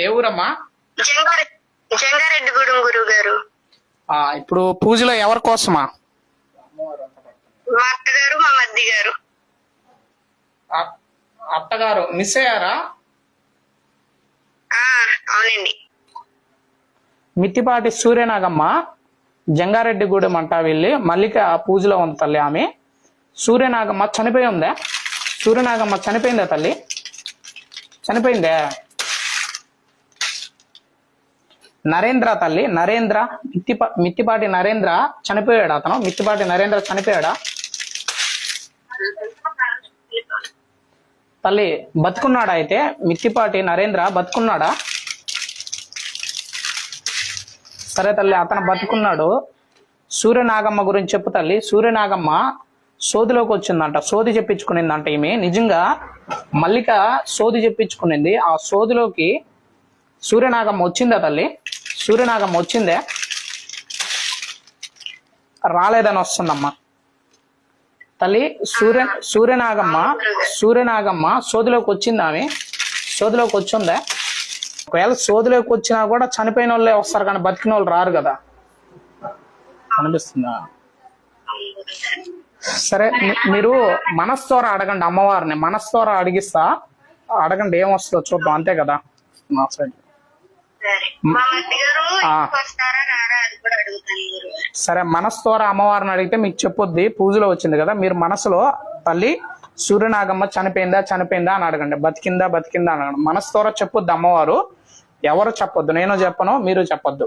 ఏ ఊరమ్మా? జంగారెడ్డిగూడెం గురువు గారు. ఇప్పుడు పూజలో ఎవరి కోసమా? మా అత్తగారు, మా మద్ది గారు. అత్తగారు మిస్ అయ్యారా? అవునండి. మిత్తిపాటి సూర్యనాగమ్మ జంగారెడ్డిగూడెం అంటా వెళ్ళి మల్లిక పూజలో ఉంది తల్లి. ఆమె సూర్యనాగమ్మ చనిపోయి ఉందా? సూర్యనాగమ్మ చనిపోయిందా తల్లి? చనిపోయిందే. నరేంద్ర తల్లి, నరేంద్ర మిత్తిపాటి నరేంద్ర చనిపోయాడా? అతను మిత్తిపాటి నరేంద్ర చనిపోయాడా తల్లి? బతుకున్నాడా? అయితే మిత్తిపాటి నరేంద్ర బతుకున్నాడా? సరే తల్లి, అతను బతుకున్నాడు. సూర్యనాగమ్మ గురించి చెప్పు తల్లి. సూర్యనాగమ్మ సోదిలోకి వచ్చిందంట, సోది చెప్పించుకునిందంట. ఈమె నిజంగా మల్లిక సోది చెప్పించుకునింది. ఆ సోదిలోకి సూర్యనాగమ్మ వచ్చిందా తల్లి? సూర్యనాగమ్మ వచ్చిందే? రాలేదని వస్తుందమ్మా తల్లి. సూర్యనాగమ్మ సోదిలోకి వచ్చిందా? ఆమె సోదిలోకి వచ్చిందా? ఒకవేళ సోదిలోకి వచ్చినా కూడా చనిపోయిన వాళ్ళే వస్తారు కానీ బతికిన వాళ్ళు రారు కదా, అనిపిస్తుందా? సరే, మీరు మనస్తోర అడగండి అమ్మవారిని. మనస్తోర అడగండి, ఏమొస్తుందో చూద్దాం, అంతే కదా. మా సైడ్ సరే, మనస్తోర అమ్మవారిని అడిగితే మీకు చెప్పొద్ది. పూజలో వచ్చింది కదా, మీరు మనసులో తల్లి సూర్యనాగమ్మ చనిపోయిందా అని అడగండి. బతికిందా అని అడగండి. మనస్తోర చెప్పొద్దు అమ్మవారు. ఎవరు చెప్పొద్దు, నేను చెప్పను, మీరు చెప్పొద్దు.